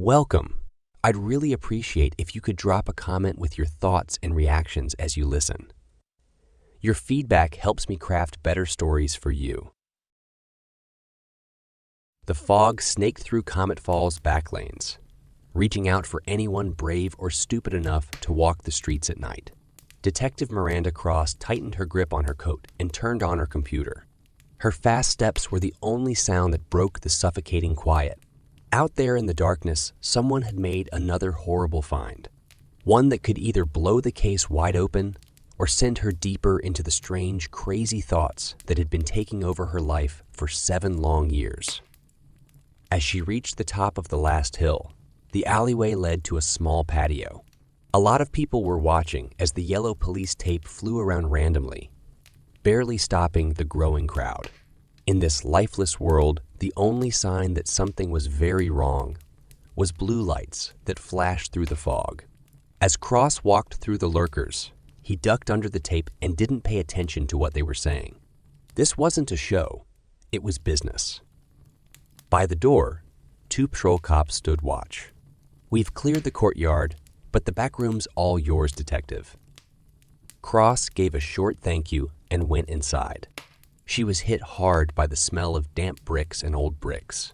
Welcome. I'd really appreciate if you could drop a comment with your thoughts and reactions as you listen. Your feedback helps me craft better stories for you. The fog snaked through Comet Fall's back lanes, reaching out for anyone brave or stupid enough to walk the streets at night. Detective Miranda Cross tightened her grip on her coat and turned on her computer. Her fast steps were the only sound that broke the suffocating quiet. Out there in the darkness, someone had made another horrible find, one that could either blow the case wide open or send her deeper into the strange, crazy thoughts that had been taking over her life for 7 long years. As she reached the top of the last hill, the alleyway led to a small patio. A lot of people were watching as the yellow police tape flew around randomly, barely stopping the growing crowd. In this lifeless world, the only sign that something was very wrong was blue lights that flashed through the fog. As Cross walked through the lurkers, he ducked under the tape and didn't pay attention to what they were saying. This wasn't a show, it was business. By the door, 2 patrol cops stood watch. "We've cleared the courtyard, but the back room's all yours, Detective." Cross gave a short thank you and went inside. She was hit hard by the smell of damp bricks and old bricks.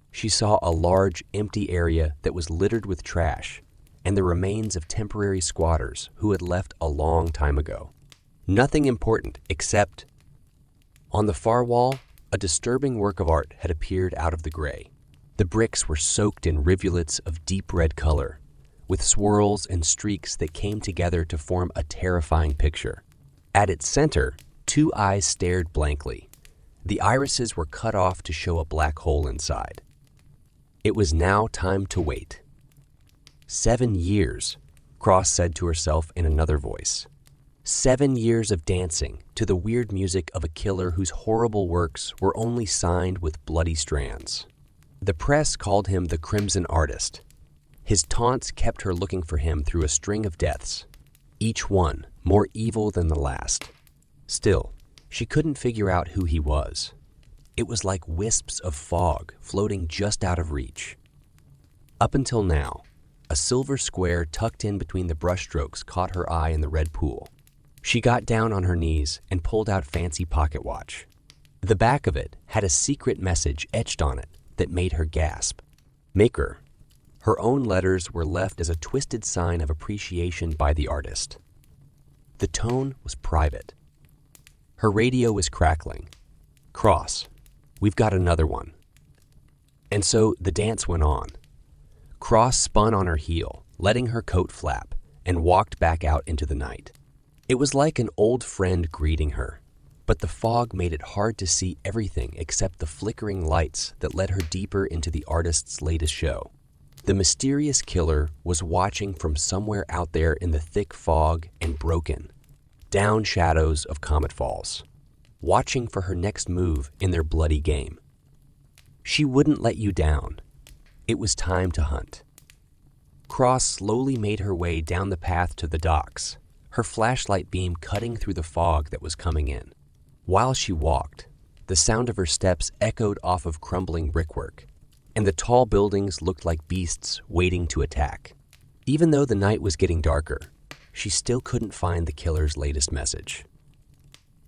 She saw a large, empty area that was littered with trash and the remains of temporary squatters who had left a long time ago. Nothing important except, on the far wall, a disturbing work of art had appeared out of the gray. The bricks were soaked in rivulets of deep red color, with swirls and streaks that came together to form a terrifying picture. At its center, 2 eyes stared blankly. The irises were cut off to show a black hole inside. It was now time to wait. 7 years, Cross said to herself in another voice. 7 years of dancing to the weird music of a killer whose horrible works were only signed with bloody strands. The press called him the Crimson Artist. His taunts kept her looking for him through a string of deaths, each one more evil than the last. Still, she couldn't figure out who he was. It was like wisps of fog floating just out of reach. Up until now, a silver square tucked in between the brushstrokes caught her eye in the red pool. She got down on her knees and pulled out fancy pocket watch. The back of it had a secret message etched on it that made her gasp. Maker. Her own letters were left as a twisted sign of appreciation by the artist. The tone was private. Her radio was crackling. "Cross, we've got another one." And so the dance went on. Cross spun on her heel, letting her coat flap, and walked back out into the night. It was like an old friend greeting her, but the fog made it hard to see everything except the flickering lights that led her deeper into the artist's latest show. The mysterious killer was watching from somewhere out there in the thick fog and broken, down shadows of Comet Falls, watching for her next move in their bloody game. She wouldn't let you down. It was time to hunt. Cross slowly made her way down the path to the docks, her flashlight beam cutting through the fog that was coming in. While she walked, the sound of her steps echoed off of crumbling brickwork, and the tall buildings looked like beasts waiting to attack. Even though the night was getting darker, she still couldn't find the killer's latest message.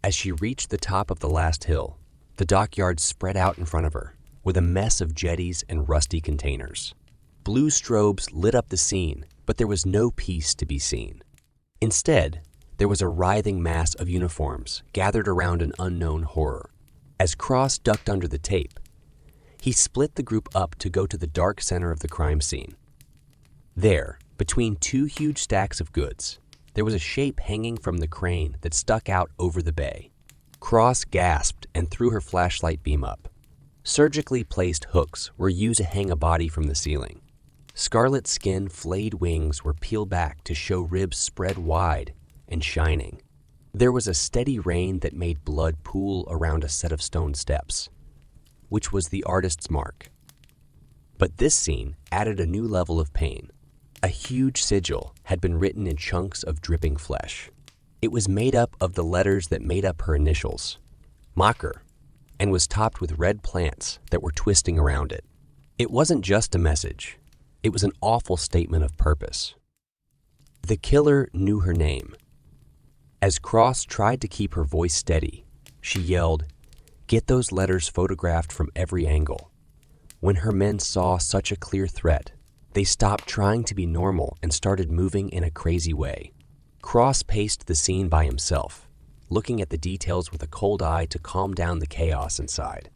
As she reached the top of the last hill, the dockyard spread out in front of her, with a mess of jetties and rusty containers. Blue strobes lit up the scene, but there was no peace to be seen. Instead, there was a writhing mass of uniforms gathered around an unknown horror. As Cross ducked under the tape, he split the group up to go to the dark center of the crime scene. There, between 2 huge stacks of goods, there was a shape hanging from the crane that stuck out over the bay. Cross gasped and threw her flashlight beam up. Surgically placed hooks were used to hang a body from the ceiling. Scarlet skin, flayed wings were peeled back to show ribs spread wide and shining. There was a steady rain that made blood pool around a set of stone steps, which was the artist's mark. But this scene added a new level of pain. A huge sigil had been written in chunks of dripping flesh. It was made up of the letters that made up her initials, Mocker, and was topped with red plants that were twisting around it. It wasn't just a message. It was an awful statement of purpose. The killer knew her name. As Cross tried to keep her voice steady, she yelled, "Get those letters photographed from every angle." When her men saw such a clear threat, they stopped trying to be normal and started moving in a crazy way. Cross paced the scene by himself, looking at the details with a cold eye to calm down the chaos inside.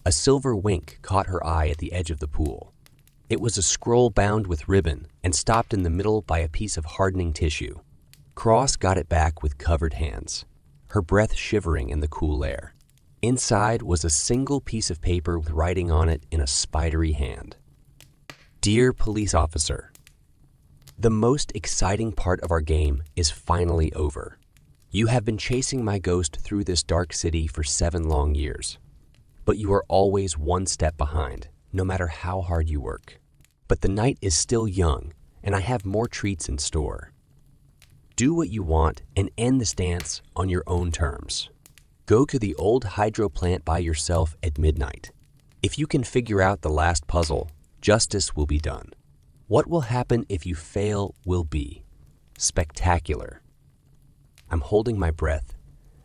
A silver wink caught her eye at the edge of the pool. It was a scroll bound with ribbon and stopped in the middle by a piece of hardening tissue. Cross got it back with covered hands, her breath shivering in the cool air. Inside was a single piece of paper with writing on it in a spidery hand. Dear Police Officer, the most exciting part of our game is finally over. You have been chasing my ghost through this dark city for 7 long years. But you are always one step behind, no matter how hard you work. But the night is still young, and I have more treats in store. Do what you want and end this dance on your own terms. Go to the old hydro plant by yourself at midnight. If you can figure out the last puzzle, justice will be done. What will happen if you fail will be spectacular. I'm holding my breath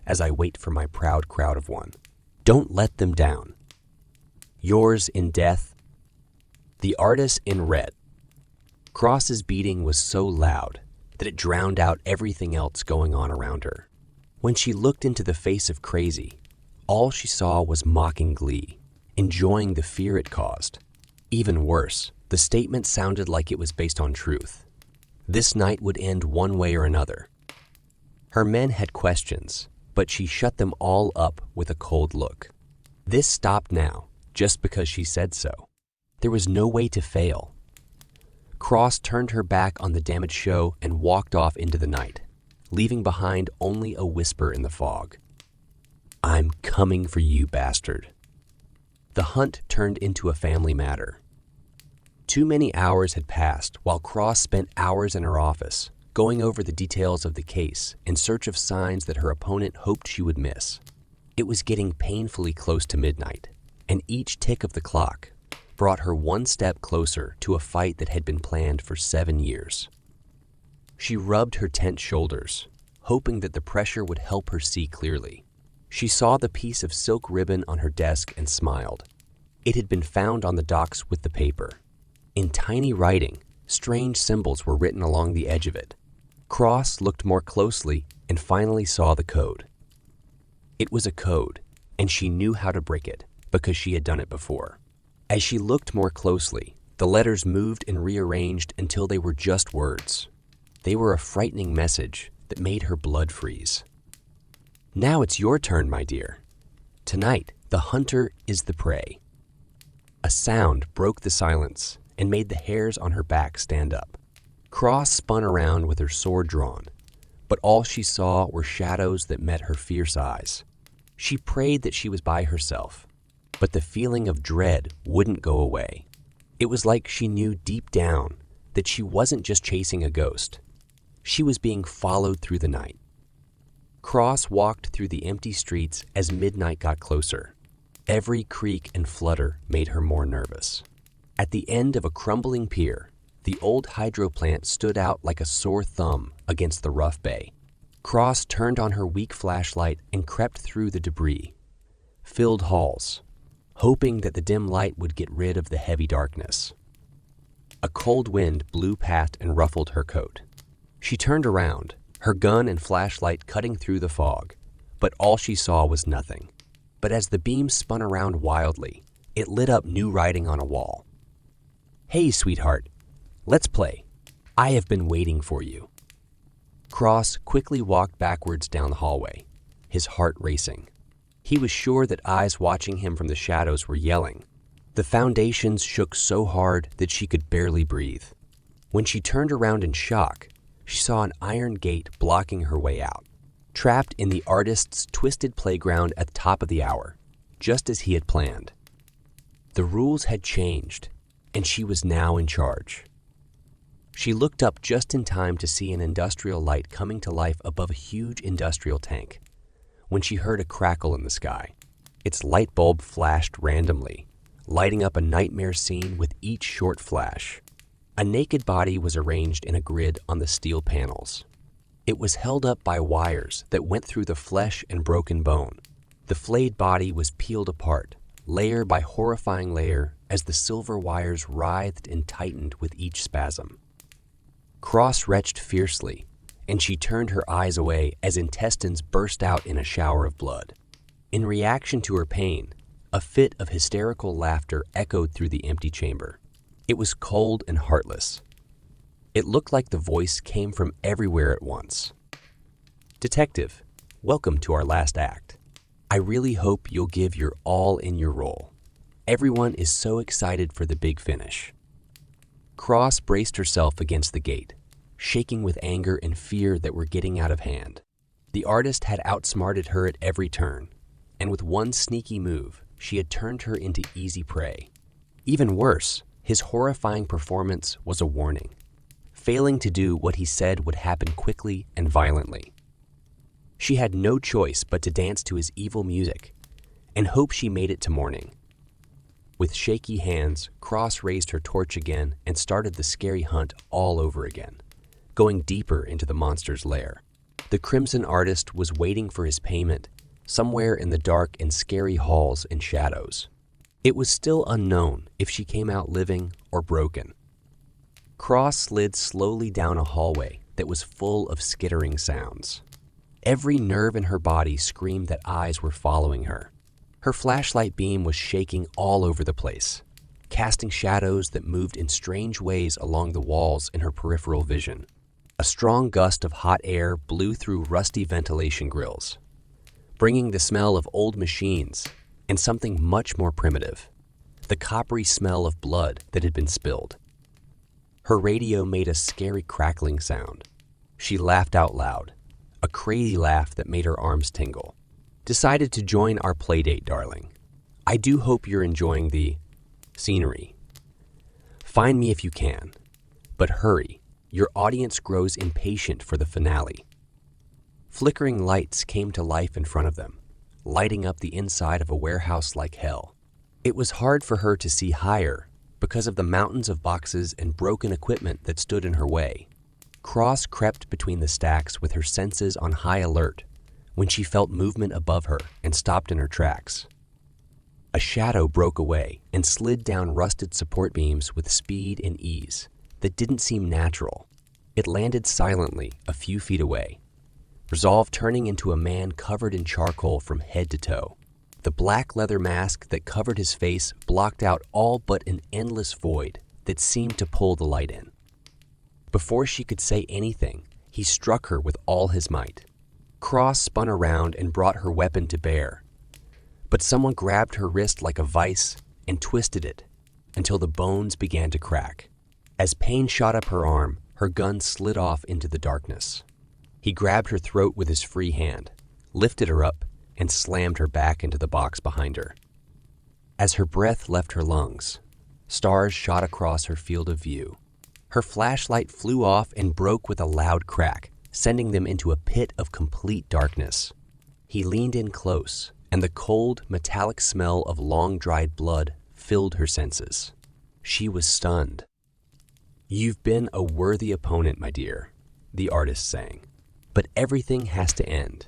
as I wait for my proud crowd of one. Don't let them down. Yours in death, the artist in red. Cross's beating was so loud that it drowned out everything else going on around her. When she looked into the face of Crazy, all she saw was mocking glee, enjoying the fear it caused. Even worse, the statement sounded like it was based on truth. This night would end one way or another. Her men had questions, but she shut them all up with a cold look. This stopped now, just because she said so. There was no way to fail. Cross turned her back on the damaged show and walked off into the night, leaving behind only a whisper in the fog. I'm coming for you, bastard. The hunt turned into a family matter. Too many hours had passed while Cross spent hours in her office, going over the details of the case in search of signs that her opponent hoped she would miss. It was getting painfully close to midnight, and each tick of the clock brought her one step closer to a fight that had been planned for 7 years. She rubbed her tense shoulders, hoping that the pressure would help her see clearly. She saw the piece of silk ribbon on her desk and smiled. It had been found on the docks with the paper. In tiny writing, strange symbols were written along the edge of it. Cross looked more closely and finally saw the code. It was a code, and she knew how to break it because she had done it before. As she looked more closely, the letters moved and rearranged until they were just words. They were a frightening message that made her blood freeze. Now it's your turn, my dear. Tonight, the hunter is the prey. A sound broke the silence and made the hairs on her back stand up. Cross spun around with her sword drawn, but all she saw were shadows that met her fierce eyes. She prayed that she was by herself, but the feeling of dread wouldn't go away. It was like she knew deep down that she wasn't just chasing a ghost. She was being followed through the night. Cross walked through the empty streets as midnight got closer. Every creak and flutter made her more nervous. At the end of a crumbling pier, the old hydro plant stood out like a sore thumb against the rough bay. Cross turned on her weak flashlight and crept through the debris, filled halls, hoping that the dim light would get rid of the heavy darkness. A cold wind blew past and ruffled her coat. She turned around, her gun and flashlight cutting through the fog, but all she saw was nothing. But as the beam spun around wildly, it lit up new writing on a wall. Hey, sweetheart, let's play. I have been waiting for you. Cross quickly walked backwards down the hallway, his heart racing. He was sure that eyes watching him from the shadows were yelling. The foundations shook so hard that she could barely breathe. When she turned around in shock, she saw an iron gate blocking her way out. Trapped in the artist's twisted playground at the top of the hour, just as he had planned. The rules had changed, and she was now in charge. She looked up just in time to see an industrial light coming to life above a huge industrial tank, when she heard a crackle in the sky. Its light bulb flashed randomly, lighting up a nightmare scene with each short flash. A naked body was arranged in a grid on the steel panels. It was held up by wires that went through the flesh and broken bone. The flayed body was peeled apart, layer by horrifying layer, as the silver wires writhed and tightened with each spasm. Cross retched fiercely, and she turned her eyes away as intestines burst out in a shower of blood. In reaction to her pain, a fit of hysterical laughter echoed through the empty chamber. It was cold and heartless. It looked like the voice came from everywhere at once. "Detective, welcome to our last act. I really hope you'll give your all in your role. Everyone is so excited for the big finish." Cross braced herself against the gate, shaking with anger and fear that were getting out of hand. The artist had outsmarted her at every turn, and with one sneaky move, she had turned her into easy prey. Even worse, his horrifying performance was a warning, failing to do what he said would happen quickly and violently. She had no choice but to dance to his evil music and hope she made it to morning. With shaky hands, Cross raised her torch again and started the scary hunt all over again, going deeper into the monster's lair. The crimson artist was waiting for his payment somewhere in the dark and scary halls and shadows. It was still unknown if she came out living or broken. Cross slid slowly down a hallway that was full of skittering sounds. Every nerve in her body screamed that eyes were following her. Her flashlight beam was shaking all over the place, casting shadows that moved in strange ways along the walls in her peripheral vision. A strong gust of hot air blew through rusty ventilation grills, bringing the smell of old machines and something much more primitive, the coppery smell of blood that had been spilled. Her radio made a scary crackling sound. She laughed out loud, a crazy laugh that made her arms tingle. "Decided to join our playdate, darling. I do hope you're enjoying the scenery. Find me if you can, but hurry, your audience grows impatient for the finale." Flickering lights came to life in front of them, lighting up the inside of a warehouse like hell. It was hard for her to see higher because of the mountains of boxes and broken equipment that stood in her way. Cross crept between the stacks with her senses on high alert when she felt movement above her and stopped in her tracks. A shadow broke away and slid down rusted support beams with speed and ease that didn't seem natural. It landed silently a few feet away, resolve turning into a man covered in charcoal from head to toe. The black leather mask that covered his face blocked out all but an endless void that seemed to pull the light in. Before she could say anything, he struck her with all his might. Cross spun around and brought her weapon to bear, but someone grabbed her wrist like a vice and twisted it until the bones began to crack. As pain shot up her arm, her gun slid off into the darkness. He grabbed her throat with his free hand, lifted her up, and slammed her back into the box behind her. As her breath left her lungs, stars shot across her field of view. Her flashlight flew off and broke with a loud crack, sending them into a pit of complete darkness. He leaned in close, and the cold, metallic smell of long-dried blood filled her senses. She was stunned. "You've been a worthy opponent, my dear," the artist sang. "But everything has to end,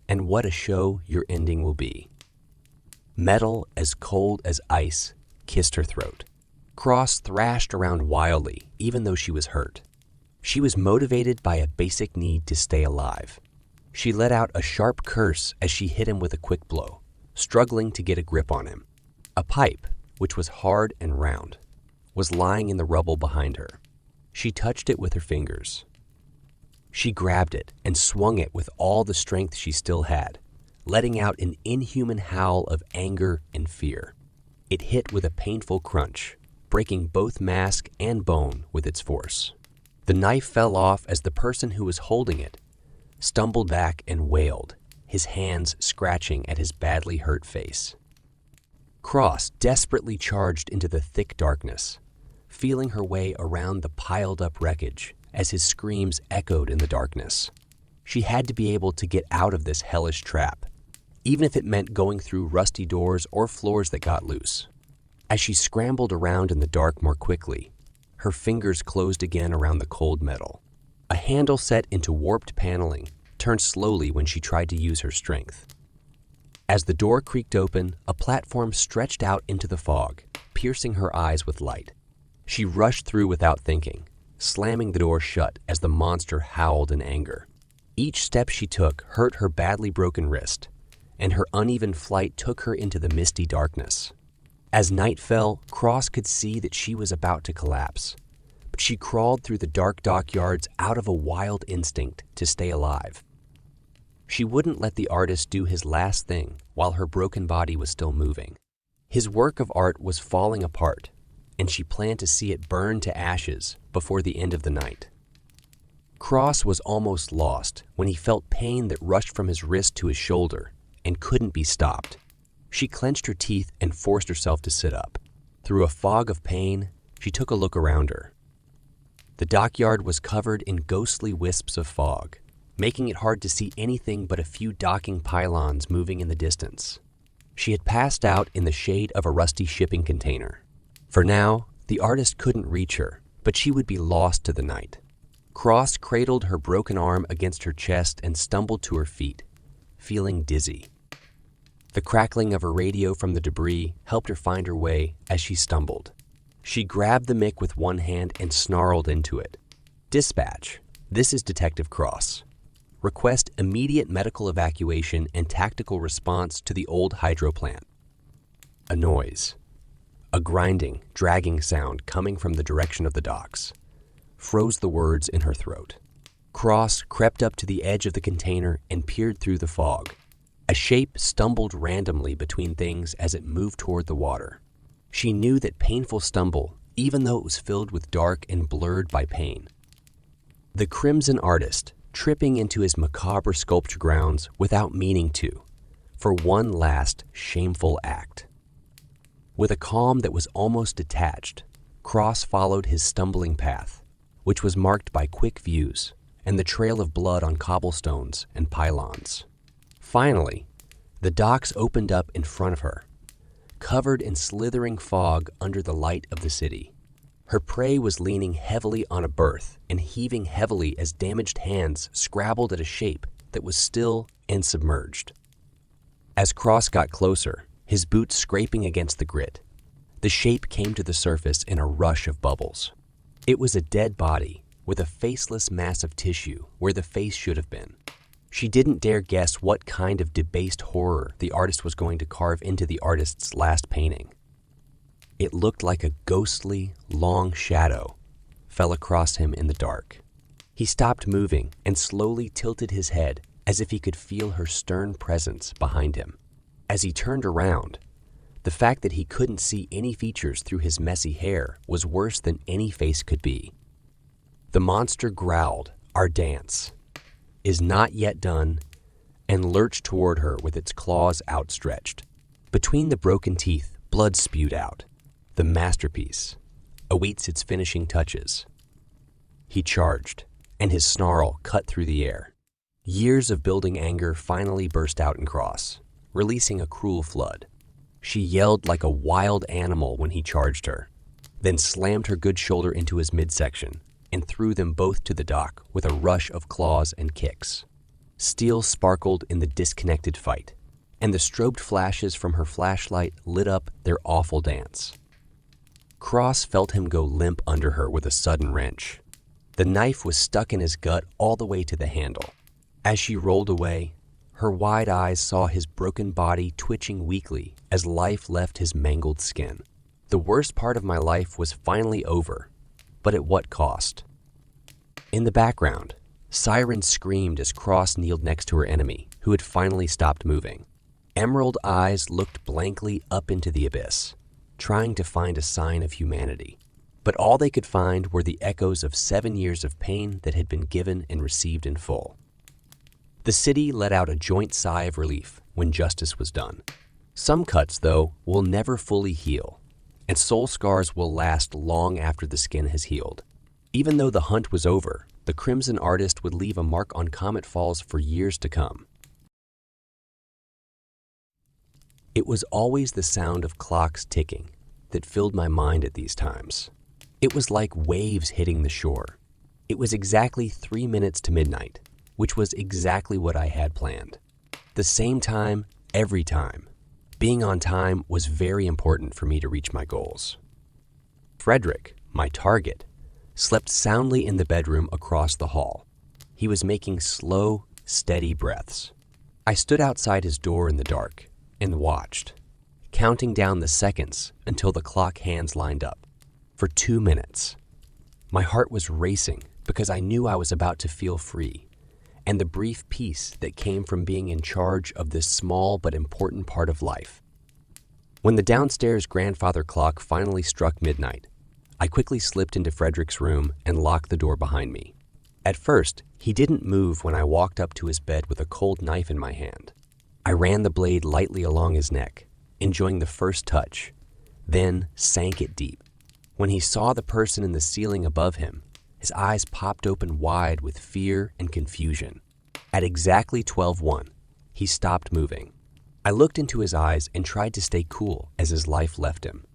and what a show your ending will be." Metal as cold as ice kissed her throat. Cross thrashed around wildly, even though she was hurt. She was motivated by a basic need to stay alive. She let out a sharp curse as she hit him with a quick blow, struggling to get a grip on him. A pipe, which was hard and round, was lying in the rubble behind her. She touched it with her fingers. She grabbed it and swung it with all the strength she still had, letting out an inhuman howl of anger and fear. It hit with a painful crunch, breaking both mask and bone with its force. The knife fell off as the person who was holding it stumbled back and wailed, his hands scratching at his badly hurt face. Cross desperately charged into the thick darkness, feeling her way around the piled-up wreckage as his screams echoed in the darkness. She had to be able to get out of this hellish trap, even if it meant going through rusty doors or floors that got loose. As she scrambled around in the dark more quickly, her fingers closed again around the cold metal. A handle set into warped paneling turned slowly when she tried to use her strength. As the door creaked open, a platform stretched out into the fog, piercing her eyes with light. She rushed through without thinking, slamming the door shut as the monster howled in anger. Each step she took hurt her badly broken wrist, and her uneven flight took her into the misty darkness. As night fell, Cross could see that she was about to collapse, but she crawled through the dark dockyards out of a wild instinct to stay alive. She wouldn't let the artist do his last thing while her broken body was still moving. His work of art was falling apart, and she planned to see it burn to ashes before the end of the night. Cross was almost lost when he felt pain that rushed from his wrist to his shoulder and couldn't be stopped. She clenched her teeth and forced herself to sit up. Through a fog of pain, she took a look around her. The dockyard was covered in ghostly wisps of fog, making it hard to see anything but a few docking pylons moving in the distance. She had passed out in the shade of a rusty shipping container. For now, the artist couldn't reach her, but she would be lost to the night. Cross cradled her broken arm against her chest and stumbled to her feet, feeling dizzy. The crackling of her radio from the debris helped her find her way as she stumbled. She grabbed the mic with one hand and snarled into it. "Dispatch, this is Detective Cross. Request immediate medical evacuation and tactical response to the old hydro plant." A noise, a grinding, dragging sound coming from the direction of the docks, froze the words in her throat. Cross crept up to the edge of the container and peered through the fog. A shape stumbled randomly between things as it moved toward the water. She knew that painful stumble, even though it was filled with dark and blurred by pain. The crimson artist, tripping into his macabre sculpture grounds without meaning to, for one last shameful act. With a calm that was almost detached, Cross followed his stumbling path, which was marked by quick views and the trail of blood on cobblestones and pylons. Finally, the docks opened up in front of her, covered in slithering fog under the light of the city. Her prey was leaning heavily on a berth and heaving heavily as damaged hands scrabbled at a shape that was still and submerged. As Cross got closer, his boots scraping against the grit, the shape came to the surface in a rush of bubbles. It was a dead body with a faceless mass of tissue where the face should have been. She didn't dare guess what kind of debased horror the artist was going to carve into the artist's last painting. It looked like a ghostly, long shadow fell across him in the dark. He stopped moving and slowly tilted his head as if he could feel her stern presence behind him. As he turned around, the fact that he couldn't see any features through his messy hair was worse than any face could be. The monster growled, "Our dance is not yet done," and lurched toward her with its claws outstretched. Between the broken teeth, blood spewed out. The masterpiece awaits its finishing touches. He charged, and his snarl cut through the air. Years of building anger finally burst out in Cross, releasing a cruel flood. She yelled like a wild animal when he charged her, then slammed her good shoulder into his midsection and threw them both to the dock with a rush of claws and kicks. Steel sparkled in the disconnected fight, and the strobed flashes from her flashlight lit up their awful dance. Cross felt him go limp under her with a sudden wrench. The knife was stuck in his gut all the way to the handle. As she rolled away, her wide eyes saw his broken body twitching weakly as life left his mangled skin. The worst part of my life was finally over, but at what cost? In the background, sirens screamed as Cross kneeled next to her enemy, who had finally stopped moving. Emerald eyes looked blankly up into the abyss, trying to find a sign of humanity. But all they could find were the echoes of 7 years of pain that had been given and received in full. The city let out a joint sigh of relief when justice was done. Some cuts, though, will never fully heal, and soul scars will last long after the skin has healed. Even though the hunt was over, the crimson artist would leave a mark on Comet Falls for years to come. It was always the sound of clocks ticking, that filled my mind at these times. It was like waves hitting the shore. It was exactly 3 minutes to midnight, which was exactly what I had planned. The same time, every time. Being on time was very important for me to reach my goals. Frederick, my target, slept soundly in the bedroom across the hall. He was making slow, steady breaths. I stood outside his door in the dark and watched, counting down the seconds until the clock hands lined up. For 2 minutes. My heart was racing because I knew I was about to feel free, and the brief peace that came from being in charge of this small but important part of life. When the downstairs grandfather clock finally struck midnight, I quickly slipped into Frederick's room and locked the door behind me. At first, he didn't move when I walked up to his bed with a cold knife in my hand. I ran the blade lightly along his neck, enjoying the first touch, then sank it deep. When he saw the person in the ceiling above him, his eyes popped open wide with fear and confusion. At exactly 12:01, he stopped moving. I looked into his eyes and tried to stay cool as his life left him.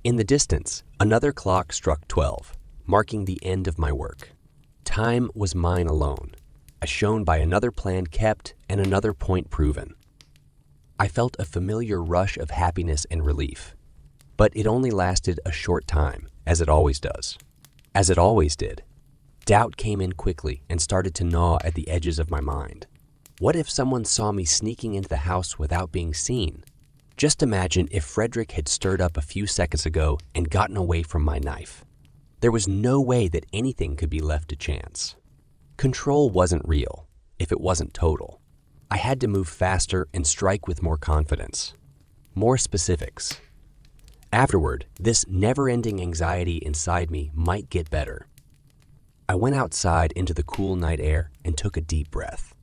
In the distance, another clock struck 12, marking the end of my work. Time was mine alone, as shown by another plan kept and another point proven. I felt a familiar rush of happiness and relief, but it only lasted a short time, as it always does. As it always did. Doubt came in quickly and started to gnaw at the edges of my mind. What if someone saw me sneaking into the house without being seen? Just imagine if Frederick had stirred up a few seconds ago and gotten away from my knife. There was no way that anything could be left to chance. Control wasn't real, if it wasn't total. I had to move faster and strike with more confidence. More specifics. Afterward, this never-ending anxiety inside me might get better. I went outside into the cool night air and took a deep breath.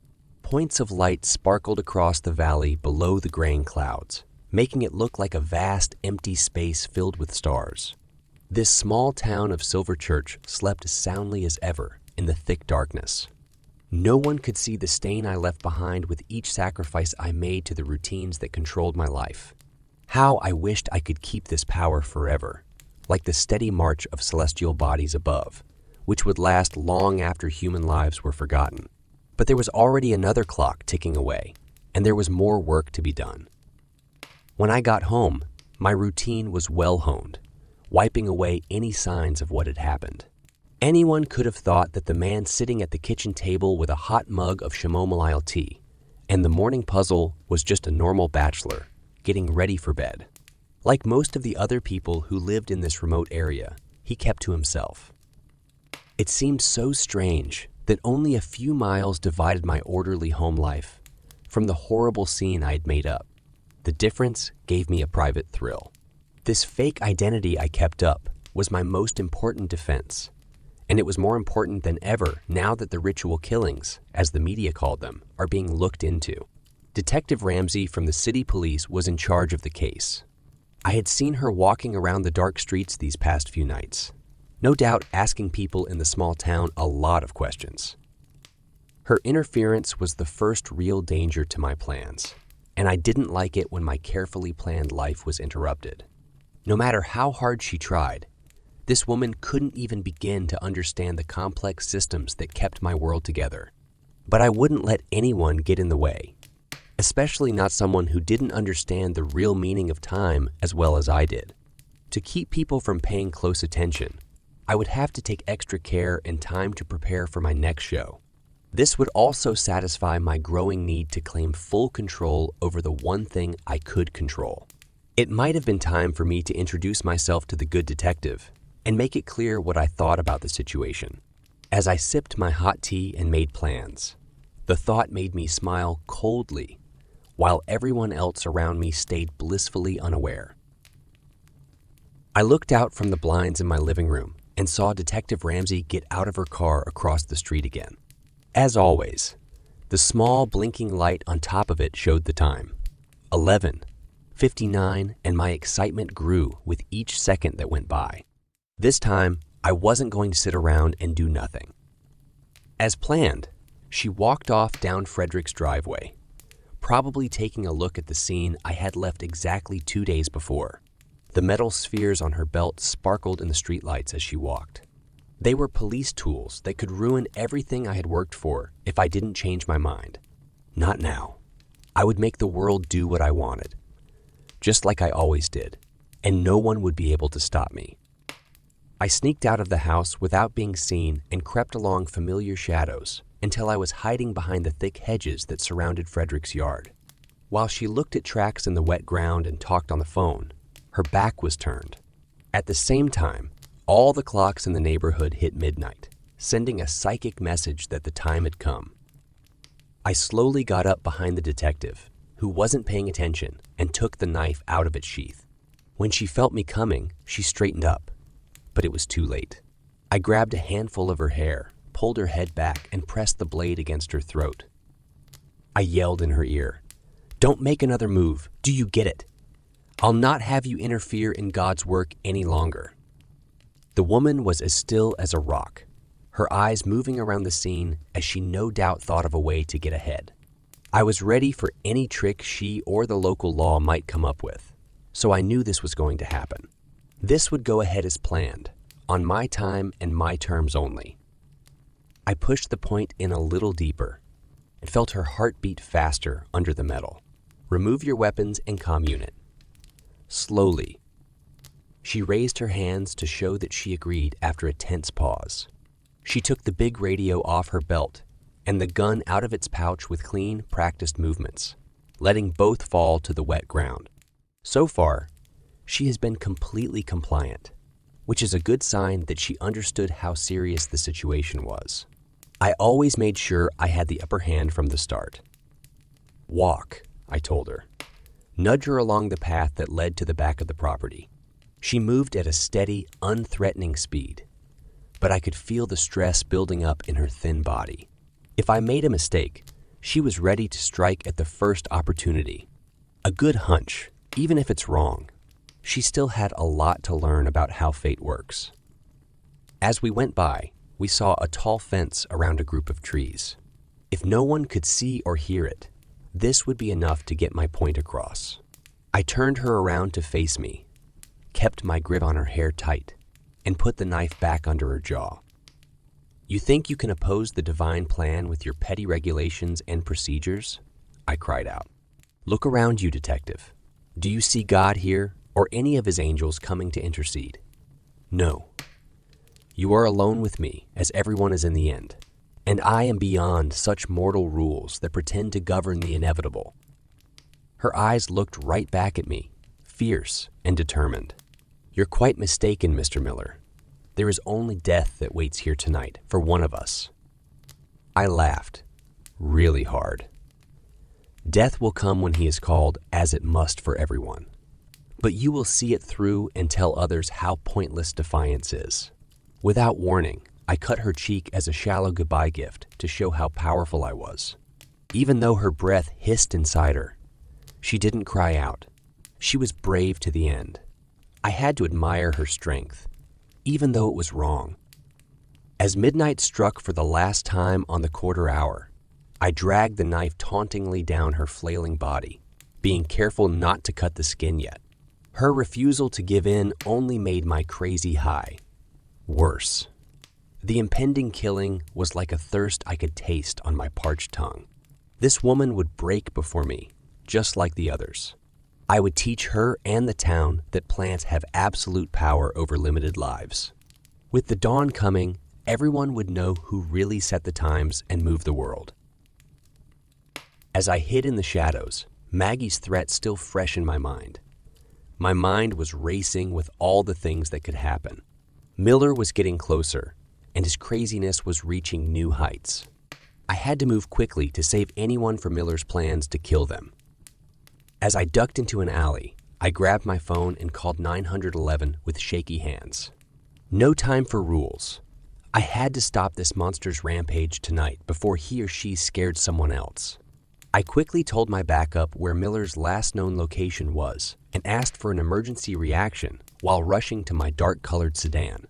Points of light sparkled across the valley below the graying clouds, making it look like a vast, empty space filled with stars. This small town of Silver Church slept as soundly as ever in the thick darkness. No one could see the stain I left behind with each sacrifice I made to the routines that controlled my life. How I wished I could keep this power forever, like the steady march of celestial bodies above, which would last long after human lives were forgotten. But there was already another clock ticking away, and there was more work to be done. When I got home, my routine was well honed, wiping away any signs of what had happened. Anyone could have thought that the man sitting at the kitchen table with a hot mug of chamomile tea and the morning puzzle was just a normal bachelor getting ready for bed. Like most of the other people who lived in this remote area, he kept to himself. It seemed so strange that only a few miles divided my orderly home life from the horrible scene I'd made up. The difference gave me a private thrill. This fake identity I kept up was my most important defense, and it was more important than ever now that the ritual killings, as the media called them, are being looked into. Detective Ramsey from the city police was in charge of the case. I had seen her walking around the dark streets these past few nights, no doubt asking people in the small town a lot of questions. Her interference was the first real danger to my plans, and I didn't like it when my carefully planned life was interrupted. No matter how hard she tried, this woman couldn't even begin to understand the complex systems that kept my world together. But I wouldn't let anyone get in the way, especially not someone who didn't understand the real meaning of time as well as I did. To keep people from paying close attention, I would have to take extra care and time to prepare for my next show. This would also satisfy my growing need to claim full control over the one thing I could control. It might have been time for me to introduce myself to the good detective and make it clear what I thought about the situation. As I sipped my hot tea and made plans, the thought made me smile coldly, while everyone else around me stayed blissfully unaware. I looked out from the blinds in my living room and saw Detective Ramsey get out of her car across the street again. As always, the small blinking light on top of it showed the time, 11:59, and my excitement grew with each second that went by. This time, I wasn't going to sit around and do nothing. As planned, she walked off down Frederick's driveway, probably taking a look at the scene I had left exactly 2 days before. The metal spheres on her belt sparkled in the streetlights as she walked. They were police tools that could ruin everything I had worked for if I didn't change my mind. Not now. I would make the world do what I wanted, just like I always did, and no one would be able to stop me. I sneaked out of the house without being seen and crept along familiar shadows until I was hiding behind the thick hedges that surrounded Frederick's yard. While she looked at tracks in the wet ground and talked on the phone, her back was turned. At the same time, all the clocks in the neighborhood hit midnight, sending a psychic message that the time had come. I slowly got up behind the detective, who wasn't paying attention, and took the knife out of its sheath. When she felt me coming, she straightened up, but it was too late. I grabbed a handful of her hair, pulled her head back, and pressed the blade against her throat. I yelled in her ear, "Don't make another move. Do you get it? I'll not have you interfere in God's work any longer." The woman was as still as a rock, her eyes moving around the scene as she no doubt thought of a way to get ahead. I was ready for any trick she or the local law might come up with, so I knew this was going to happen. This would go ahead as planned, on my time and my terms only. I pushed the point in a little deeper and felt her heart beat faster under the metal. "Remove your weapons and comm unit." Slowly. She raised her hands to show that she agreed after a tense pause. She took the big radio off her belt and the gun out of its pouch with clean, practiced movements, letting both fall to the wet ground. So far, she has been completely compliant, which is a good sign that she understood how serious the situation was. I always made sure I had the upper hand from the start. "Walk," I told her. Nudge her along the path that led to the back of the property. She moved at a steady, unthreatening speed, but I could feel the stress building up in her thin body. If I made a mistake, she was ready to strike at the first opportunity. A good hunch, even if it's wrong. She still had a lot to learn about how fate works. As we went by, we saw a tall fence around a group of trees. If no one could see or hear it, this would be enough to get my point across. I turned her around to face me, kept my grip on her hair tight, and put the knife back under her jaw. "You think you can oppose the divine plan with your petty regulations and procedures?" I cried out. "Look around you, detective. Do you see God here or any of his angels coming to intercede? No. You are alone with me, as everyone is in the end, and I am beyond such mortal rules that pretend to govern the inevitable." Her eyes looked right back at me, fierce and determined. "You're quite mistaken, Mr. Miller. There is only death that waits here tonight for one of us." I laughed, really hard. Death will come when he is called, as it must for everyone. But you will see it through and tell others how pointless defiance is. Without warning, I cut her cheek as a shallow goodbye gift to show how powerful I was. Even though her breath hissed inside her, she didn't cry out. She was brave to the end. I had to admire her strength, even though it was wrong. As midnight struck for the last time on the quarter hour, I dragged the knife tauntingly down her flailing body, being careful not to cut the skin yet. Her refusal to give in only made my crazy high worse. The impending killing was like a thirst I could taste on my parched tongue. This woman would break before me, just like the others. I would teach her and the town that plants have absolute power over limited lives. With the dawn coming, everyone would know who really set the times and moved the world. As I hid in the shadows, Maggie's threat still fresh in my mind. My mind was racing with all the things that could happen. Miller was getting closer, and his craziness was reaching new heights. I had to move quickly to save anyone from Miller's plans to kill them. As I ducked into an alley, I grabbed my phone and called 911 with shaky hands. No time for rules. I had to stop this monster's rampage tonight before he or she scared someone else. I quickly told my backup where Miller's last known location was and asked for an emergency reaction while rushing to my dark-colored sedan.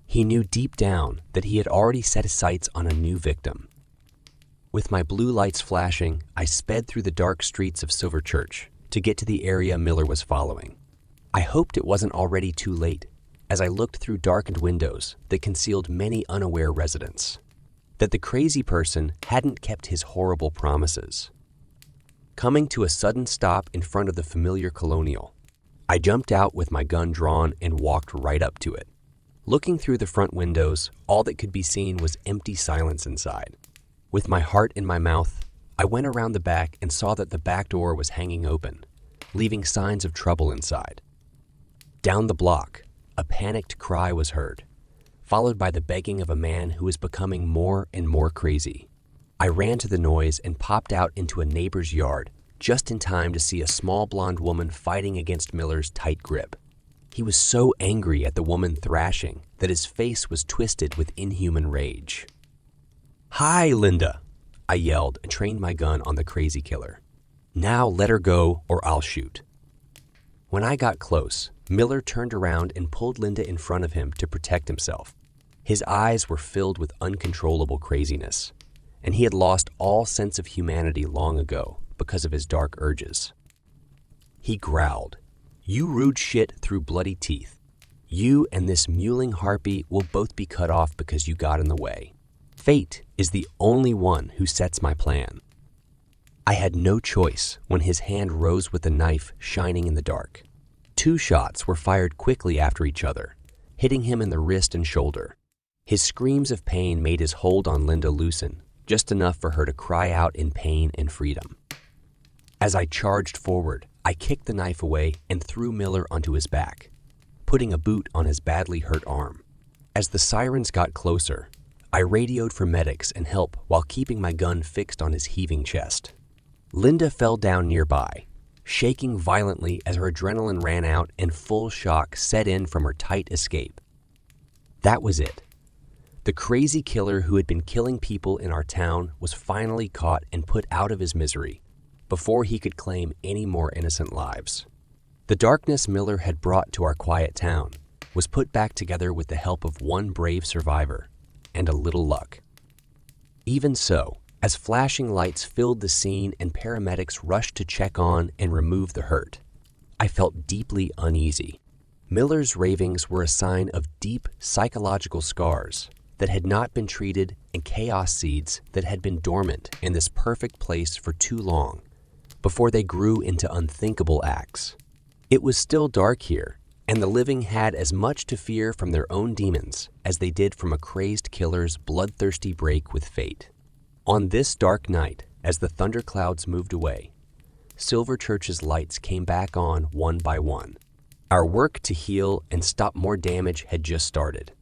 He knew deep down that he had already set his sights on a new victim. With my blue lights flashing, I sped through the dark streets of Silver Church to get to the area Miller was following. I hoped it wasn't already too late as I looked through darkened windows that concealed many unaware residents, that the crazy person hadn't kept his horrible promises. Coming to a sudden stop in front of the familiar colonial, I jumped out with my gun drawn and walked right up to it. Looking through the front windows, all that could be seen was empty silence inside. With my heart in my mouth, I went around the back and saw that the back door was hanging open, leaving signs of trouble inside. Down the block, a panicked cry was heard, followed by the begging of a man who was becoming more and more crazy. I ran to the noise and popped out into a neighbor's yard, just in time to see a small blonde woman fighting against Miller's tight grip. He was so angry at the woman thrashing that his face was twisted with inhuman rage. "Hi, Linda!" I yelled and trained my gun on the crazy killer. "Now let her go or I'll shoot." When I got close, Miller turned around and pulled Linda in front of him to protect himself. His eyes were filled with uncontrollable craziness, and he had lost all sense of humanity long ago because of his dark urges. He growled, "You rude shit through bloody teeth. You and this mewling harpy will both be cut off because you got in the way. Fate is the only one who sets my plan." I had no choice when his hand rose with the knife shining in the dark. 2 shots were fired quickly after each other, hitting him in the wrist and shoulder. His screams of pain made his hold on Linda loosen, just enough for her to cry out in pain and freedom. As I charged forward, I kicked the knife away and threw Miller onto his back, putting a boot on his badly hurt arm. As the sirens got closer, I radioed for medics and help while keeping my gun fixed on his heaving chest. Linda fell down nearby, shaking violently as her adrenaline ran out and full shock set in from her tight escape. That was it. The crazy killer who had been killing people in our town was finally caught and put out of his misery before he could claim any more innocent lives. The darkness Miller had brought to our quiet town was put back together with the help of one brave survivor and a little luck. Even so, as flashing lights filled the scene and paramedics rushed to check on and remove the hurt, I felt deeply uneasy. Miller's ravings were a sign of deep psychological scars that had not been treated and chaos seeds that had been dormant in this perfect place for too long before they grew into unthinkable acts. It was still dark here, and the living had as much to fear from their own demons as they did from a crazed killer's bloodthirsty break with fate. On this dark night, as the thunderclouds moved away, Silverchurch's lights came back on one by one. Our work to heal and stop more damage had just started.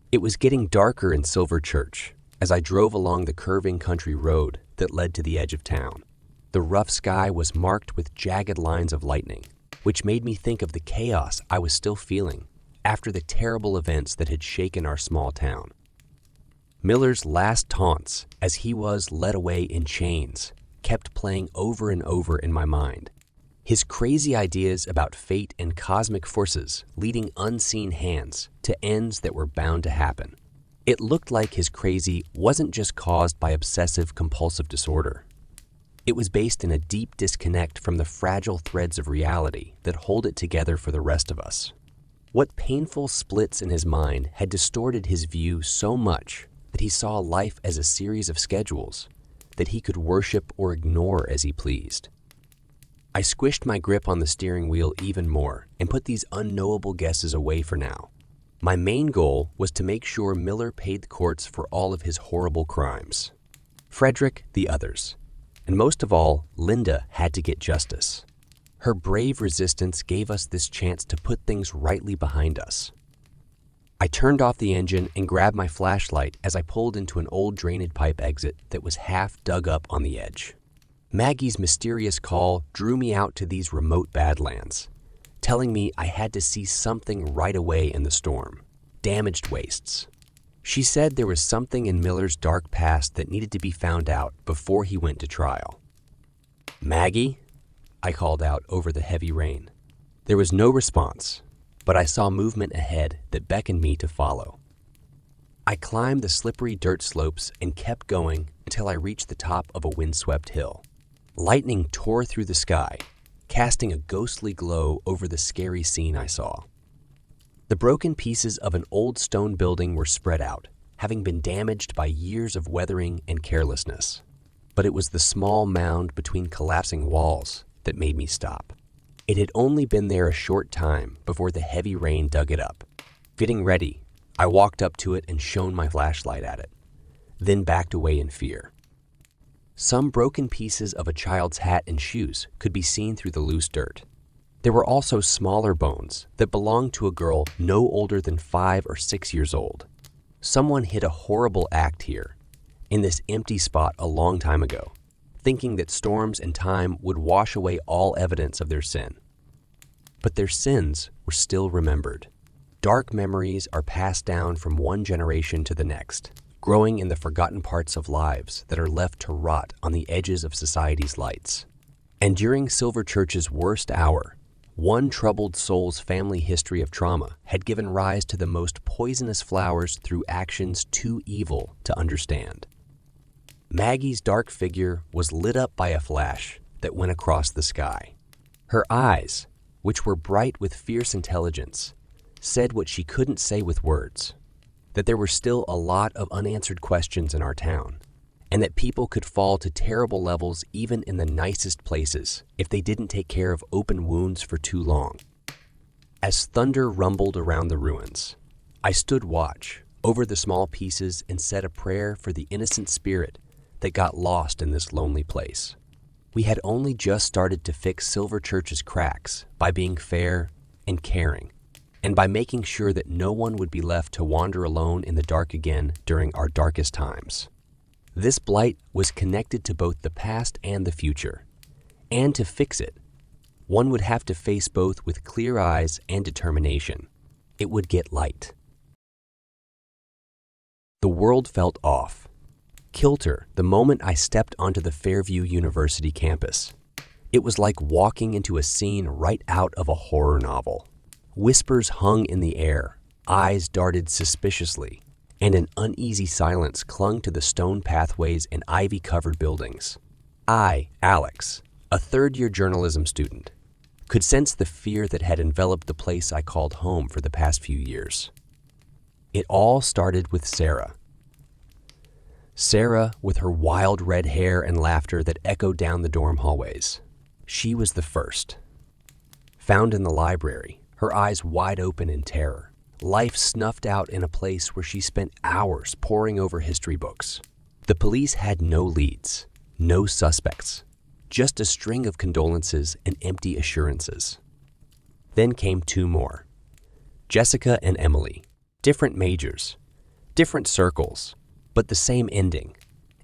It was getting darker in Silverchurch as I drove along the curving country road that led to the edge of town. The rough sky was marked with jagged lines of lightning, which made me think of the chaos I was still feeling after the terrible events that had shaken our small town. Miller's last taunts, as he was led away in chains, kept playing over and over in my mind. His crazy ideas about fate and cosmic forces leading unseen hands to ends that were bound to happen. It looked like his crazy wasn't just caused by obsessive-compulsive disorder. It was based in a deep disconnect from the fragile threads of reality that hold it together for the rest of us. What painful splits in his mind had distorted his view so much that he saw life as a series of schedules that he could worship or ignore as he pleased. I squished my grip on the steering wheel even more and put these unknowable guesses away for now. My main goal was to make sure Miller paid the courts for all of his horrible crimes. Frederick, the others, and most of all, Linda had to get justice. Her brave resistance gave us this chance to put things rightly behind us. I turned off the engine and grabbed my flashlight as I pulled into an old drainage pipe exit that was half dug up on the edge. Maggie's mysterious call drew me out to these remote badlands, telling me I had to see something right away in the storm. Damaged wastes. She said there was something in Miller's dark past that needed to be found out before he went to trial. "Maggie?" I called out over the heavy rain. There was no response, but I saw movement ahead that beckoned me to follow. I climbed the slippery dirt slopes and kept going until I reached the top of a windswept hill. Lightning tore through the sky, casting a ghostly glow over the scary scene I saw. The broken pieces of an old stone building were spread out, having been damaged by years of weathering and carelessness. But it was the small mound between collapsing walls that made me stop. It had only been there a short time before the heavy rain dug it up. Getting ready, I walked up to it and shone my flashlight at it, then backed away in fear. Some broken pieces of a child's hat and shoes could be seen through the loose dirt. There were also smaller bones that belonged to a girl no older than 5 or 6 years old. Someone hid a horrible act here, in this empty spot a long time ago, thinking that storms and time would wash away all evidence of their sin. But their sins were still remembered. Dark memories are passed down from one generation to the next, growing in the forgotten parts of lives that are left to rot on the edges of society's lights. And during Silverchurch's worst hour, one troubled soul's family history of trauma had given rise to the most poisonous flowers through actions too evil to understand. Maggie's dark figure was lit up by a flash that went across the sky. Her eyes, which were bright with fierce intelligence, said what she couldn't say with words, that there were still a lot of unanswered questions in our town, and that people could fall to terrible levels even in the nicest places if they didn't take care of open wounds for too long. As thunder rumbled around the ruins, I stood watch over the small pieces and said a prayer for the innocent spirit that got lost in this lonely place. We had only just started to fix Silverchurch's cracks by being fair and caring, and by making sure that no one would be left to wander alone in the dark again during our darkest times. This blight was connected to both the past and the future, and to fix it, one would have to face both with clear eyes and determination. It would get light. The world felt off, kilter, the moment I stepped onto the Fairview University campus. It was like walking into a scene right out of a horror novel. Whispers hung in the air, eyes darted suspiciously, and an uneasy silence clung to the stone pathways and ivy-covered buildings. I, Alex, a third-year journalism student, could sense the fear that had enveloped the place I called home for the past few years. It all started with Sarah. Sarah, with her wild red hair and laughter that echoed down the dorm hallways. She was the first. Found in the library, her eyes wide open in terror, life snuffed out in a place where she spent hours poring over history books. The police had no leads, no suspects, just a string of condolences and empty assurances. Then came 2 more. Jessica and Emily, different majors, different circles, but the same ending.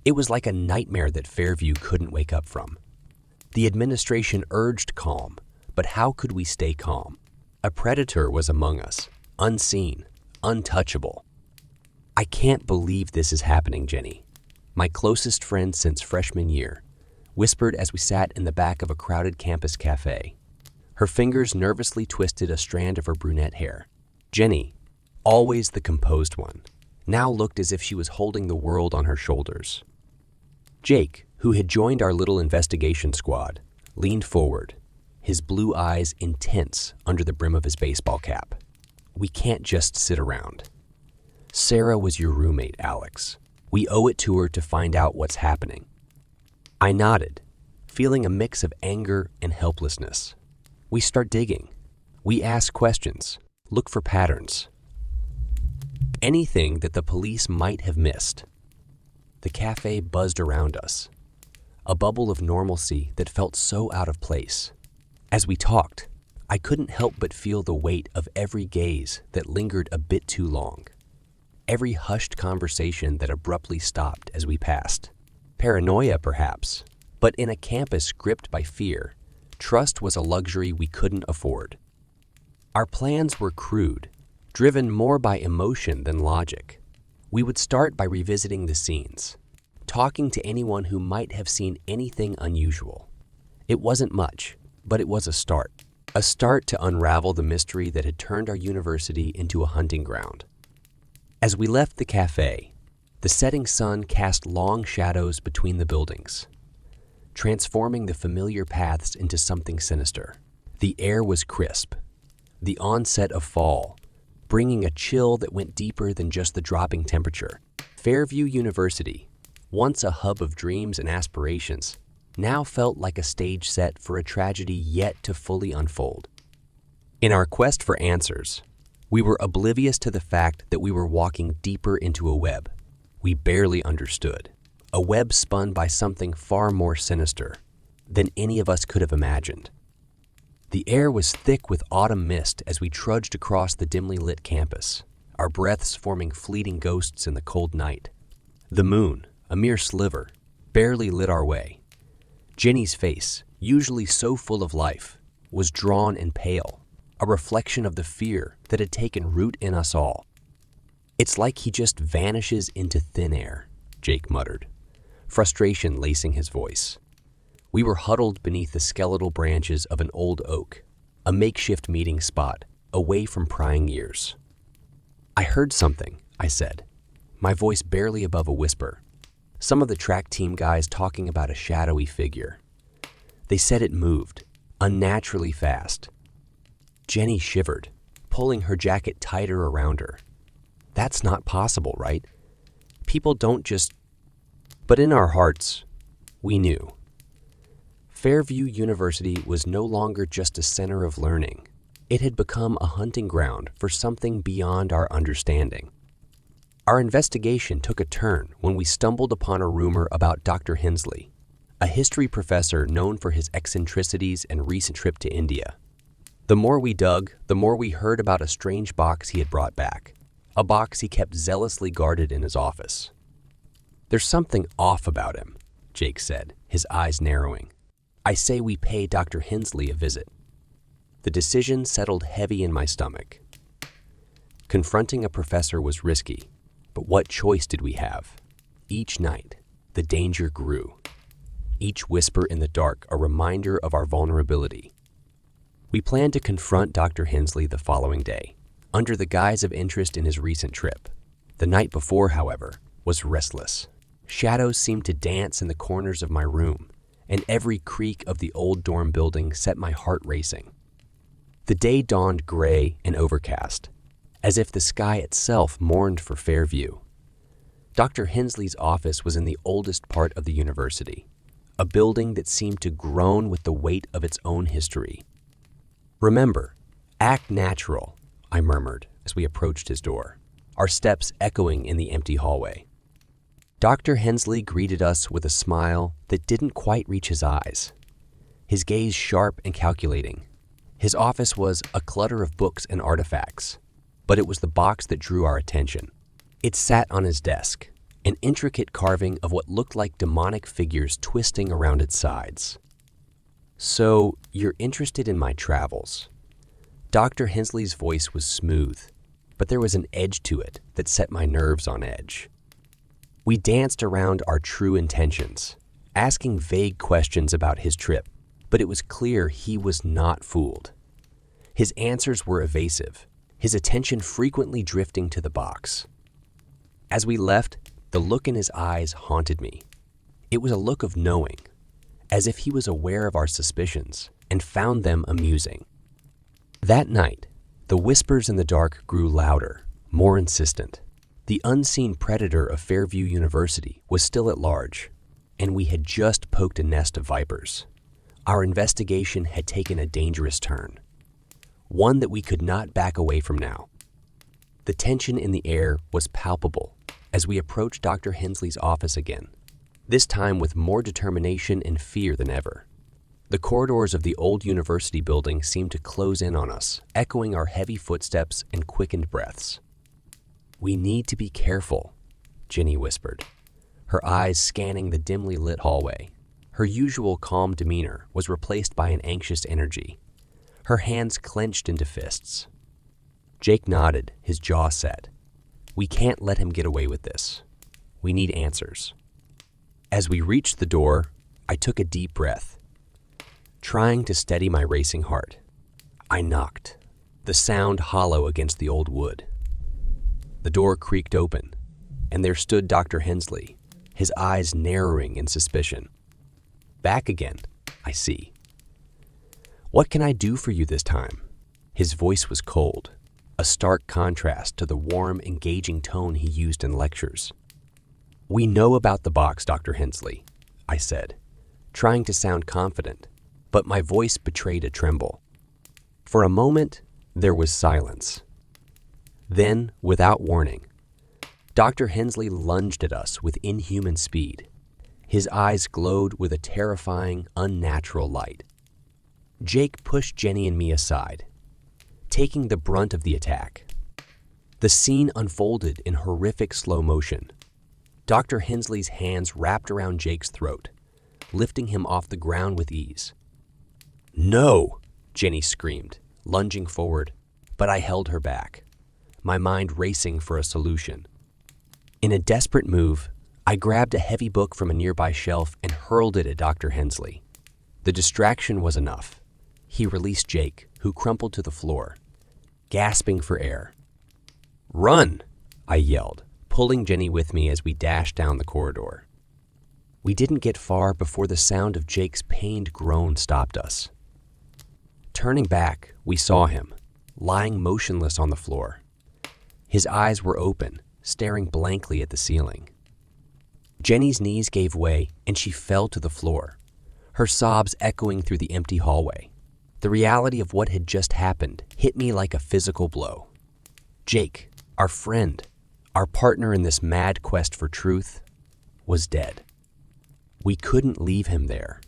It was like a nightmare that Fairview couldn't wake up from. The administration urged calm, but how could we stay calm? A predator was among us, unseen, untouchable. I can't believe this is happening, Jenny, my closest friend since freshman year, whispered as we sat in the back of a crowded campus cafe. Her fingers nervously twisted a strand of her brunette hair. Jenny, always the composed one, now looked as if she was holding the world on her shoulders. Jake, who had joined our little investigation squad, leaned forward, his blue eyes intense under the brim of his baseball cap. We can't just sit around. Sarah was your roommate, Alex. We owe it to her to find out what's happening. I nodded, feeling a mix of anger and helplessness. We start digging. We ask questions, look for patterns. Anything that the police might have missed. The cafe buzzed around us, a bubble of normalcy that felt so out of place. As we talked, I couldn't help but feel the weight of every gaze that lingered a bit too long, every hushed conversation that abruptly stopped as we passed. Paranoia, perhaps, but in a campus gripped by fear, trust was a luxury we couldn't afford. Our plans were crude, driven more by emotion than logic. We would start by revisiting the scenes, talking to anyone who might have seen anything unusual. It wasn't much, but it was a start to unravel the mystery that had turned our university into a hunting ground. As we left the cafe, the setting sun cast long shadows between the buildings. transforming the familiar paths into something sinister. The air was crisp, the onset of fall, bringing a chill that went deeper than just the dropping temperature. Fairview University, once a hub of dreams and aspirations, now felt like a stage set for a tragedy yet to fully unfold. In our quest for answers, we were oblivious to the fact that we were walking deeper into a web we barely understood, a web spun by something far more sinister than any of us could have imagined. The air was thick with autumn mist as we trudged across the dimly lit campus, our breaths forming fleeting ghosts in the cold night. The moon, a mere sliver, barely lit our way. Jenny's face, usually so full of life, was drawn and pale, a reflection of the fear that had taken root in us all. "It's like he just vanishes into thin air," Jake muttered, frustration lacing his voice. We were huddled beneath the skeletal branches of an old oak, a makeshift meeting spot, away from prying ears. "I heard something," I said, my voice barely above a whisper. Some of the track team guys talking about a shadowy figure. They said it moved, unnaturally fast. Jenny shivered, pulling her jacket tighter around her. "That's not possible, right? People don't just..." But in our hearts, we knew. Fairview University was no longer just a center of learning. It had become a hunting ground for something beyond our understanding. Our investigation took a turn when we stumbled upon a rumor about Dr. Hensley, a history professor known for his eccentricities and recent trip to India. The more we dug, the more we heard about a strange box he had brought back, a box he kept zealously guarded in his office. "There's something off about him," Jake said, his eyes narrowing. "I say we pay Dr. Hensley a visit." The decision settled heavy in my stomach. Confronting a professor was risky, but what choice did we have? Each night, the danger grew. Each whisper in the dark a reminder of our vulnerability. We planned to confront Dr. Hensley the following day, under the guise of interest in his recent trip. The night before, however, was restless. Shadows seemed to dance in the corners of my room, and every creak of the old dorm building set my heart racing. The day dawned gray and overcast, as if the sky itself mourned for Fairview. Dr. Hensley's office was in the oldest part of the university, a building that seemed to groan with the weight of its own history. "Remember, act natural," I murmured as we approached his door, our steps echoing in the empty hallway. Dr. Hensley greeted us with a smile that didn't quite reach his eyes, his gaze sharp and calculating. His office was a clutter of books and artifacts, but it was the box that drew our attention. It sat on his desk, an intricate carving of what looked like demonic figures twisting around its sides. "So, you're interested in my travels?" Dr. Hensley's voice was smooth, but there was an edge to it that set my nerves on edge. We danced around our true intentions, asking vague questions about his trip, but it was clear he was not fooled. His answers were evasive, his attention frequently drifting to the box. As we left, the look in his eyes haunted me. It was a look of knowing, as if he was aware of our suspicions and found them amusing. That night, the whispers in the dark grew louder, more insistent. The unseen predator of Fairview University was still at large, and we had just poked a nest of vipers. Our investigation had taken a dangerous turn, one that we could not back away from now. The tension in the air was palpable as we approached Dr. Hensley's office again, this time with more determination and fear than ever. The corridors of the old university building seemed to close in on us, echoing our heavy footsteps and quickened breaths. "We need to be careful," Jenny whispered, her eyes scanning the dimly lit hallway. Her usual calm demeanor was replaced by an anxious energy, her hands clenched into fists. Jake nodded, his jaw set. "We can't let him get away with this. We need answers." As we reached the door, I took a deep breath, trying to steady my racing heart. I knocked, the sound hollow against the old wood. The door creaked open, and there stood Dr. Hensley, his eyes narrowing in suspicion. Back again, I see. What can I do for you this time? His voice was cold, a stark contrast to the warm, engaging tone he used in lectures. We know about the box, Dr. Hensley, I said, trying to sound confident, but my voice betrayed a tremble. For a moment, there was silence. Then, without warning, Dr. Hensley lunged at us with inhuman speed. His eyes glowed with a terrifying, unnatural light. Jake pushed Jenny and me aside, taking the brunt of the attack. The scene unfolded in horrific slow motion. Dr. Hensley's hands wrapped around Jake's throat, lifting him off the ground with ease. "No!" Jenny screamed, lunging forward, but I held her back, my mind racing for a solution. In a desperate move, I grabbed a heavy book from a nearby shelf and hurled it at Dr. Hensley. The distraction was enough. He released Jake, who crumpled to the floor, gasping for air. "Run!" I yelled, pulling Jenny with me as we dashed down the corridor. We didn't get far before the sound of Jake's pained groan stopped us. Turning back, we saw him, lying motionless on the floor. His eyes were open, staring blankly at the ceiling. Jenny's knees gave way and she fell to the floor, her sobs echoing through the empty hallway. The reality of what had just happened hit me like a physical blow. Jake, our friend, our partner in this mad quest for truth, was dead. We couldn't leave him there.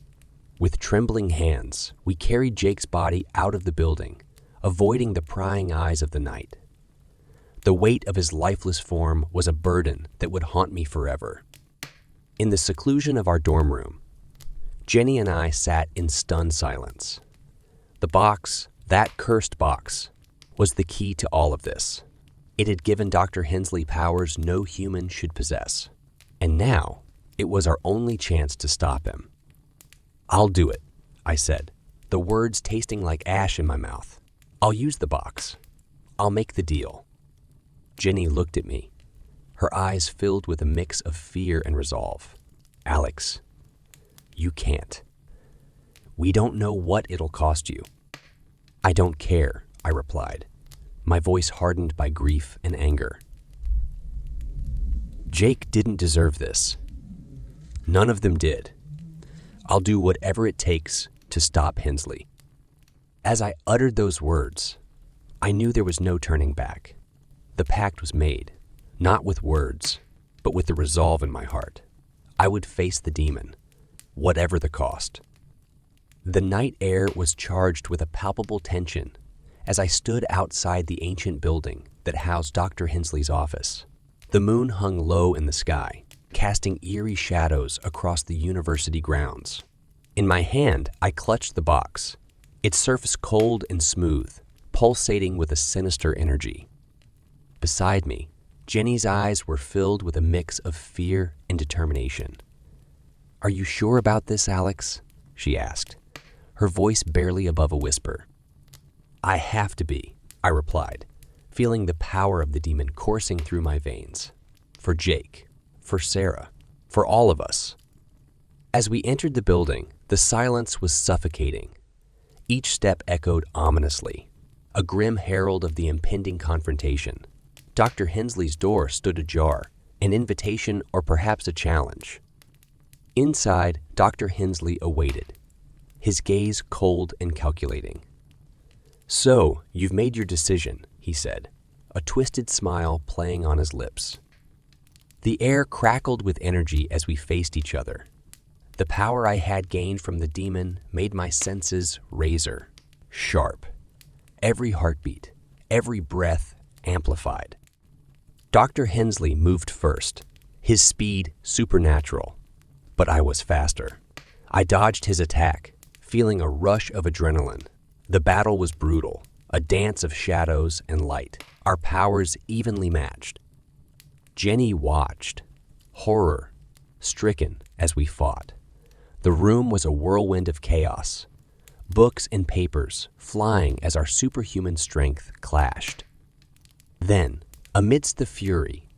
With trembling hands, we carried Jake's body out of the building, avoiding the prying eyes of the night. The weight of his lifeless form was a burden that would haunt me forever. In the seclusion of our dorm room, Jenny and I sat in stunned silence. The box, that cursed box, was the key to all of this. It had given Dr. Hensley powers no human should possess. And now, it was our only chance to stop him. "I'll do it," I said, the words tasting like ash in my mouth. "I'll use the box. I'll make the deal." Jenny looked at me, her eyes filled with a mix of fear and resolve. "Alex, you can't. We don't know what it'll cost you." "I don't care," I replied, my voice hardened by grief and anger. Jake didn't deserve this. None of them did. I'll do whatever it takes to stop Hensley. As I uttered those words, I knew there was no turning back. The pact was made, not with words, but with the resolve in my heart. I would face the demon, whatever the cost. The night air was charged with a palpable tension as I stood outside the ancient building that housed Dr. Hensley's office. The moon hung low in the sky, casting eerie shadows across the university grounds. In my hand, I clutched the box, its surface cold and smooth, pulsating with a sinister energy. Beside me, Jenny's eyes were filled with a mix of fear and determination. "Are you sure about this, Alex?" she asked, her voice barely above a whisper. "I have to be," I replied, feeling the power of the demon coursing through my veins. For Jake, for Sarah, for all of us. As we entered the building, the silence was suffocating. Each step echoed ominously, a grim herald of the impending confrontation. Dr. Hensley's door stood ajar, an invitation or perhaps a challenge. Inside, Dr. Hensley awaited, his gaze cold and calculating. "So, you've made your decision," he said, a twisted smile playing on his lips. The air crackled with energy as we faced each other. The power I had gained from the demon made my senses razor sharp. Every heartbeat, every breath amplified. Dr. Hensley moved first, his speed supernatural, but I was faster. I dodged his attack, feeling a rush of adrenaline. The battle was brutal, a dance of shadows and light, our powers evenly matched. Jenny watched, horror stricken as we fought. The room was a whirlwind of chaos, books and papers flying as our superhuman strength clashed. Then, amidst the fury,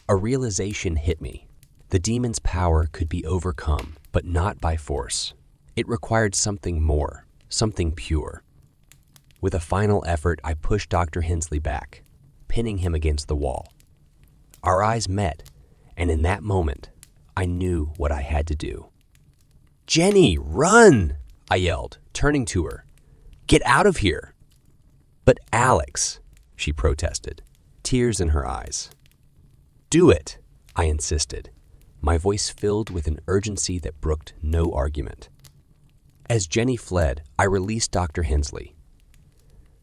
a realization hit me. The demon's power could be overcome, but not by force. It required something more, something pure. With a final effort, I pushed Dr. Hensley back, pinning him against the wall. Our eyes met, and in that moment, I knew what I had to do. "Jenny, run!" I yelled, turning to her. "Get out of here!" "But Alex," she protested, tears in her eyes. "Do it," I insisted, my voice filled with an urgency that brooked no argument. As Jenny fled, I released Dr. Hensley.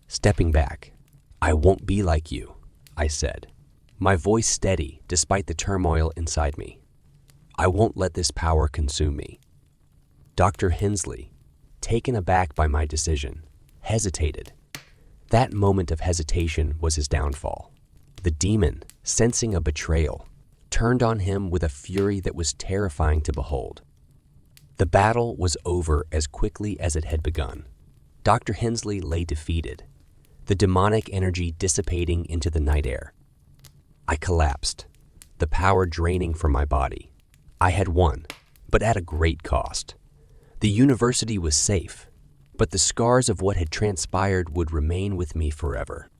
Stepping back, "I won't be like you," I said, my voice steady despite the turmoil inside me. "I won't let this power consume me." Dr. Hensley, taken aback by my decision, hesitated. That moment of hesitation was his downfall. The demon, sensing a betrayal, turned on him with a fury that was terrifying to behold. The battle was over as quickly as it had begun. Dr. Hensley lay defeated, the demonic energy dissipating into the night air. I collapsed, the power draining from my body. I had won, but at a great cost. The university was safe, but the scars of what had transpired would remain with me forever.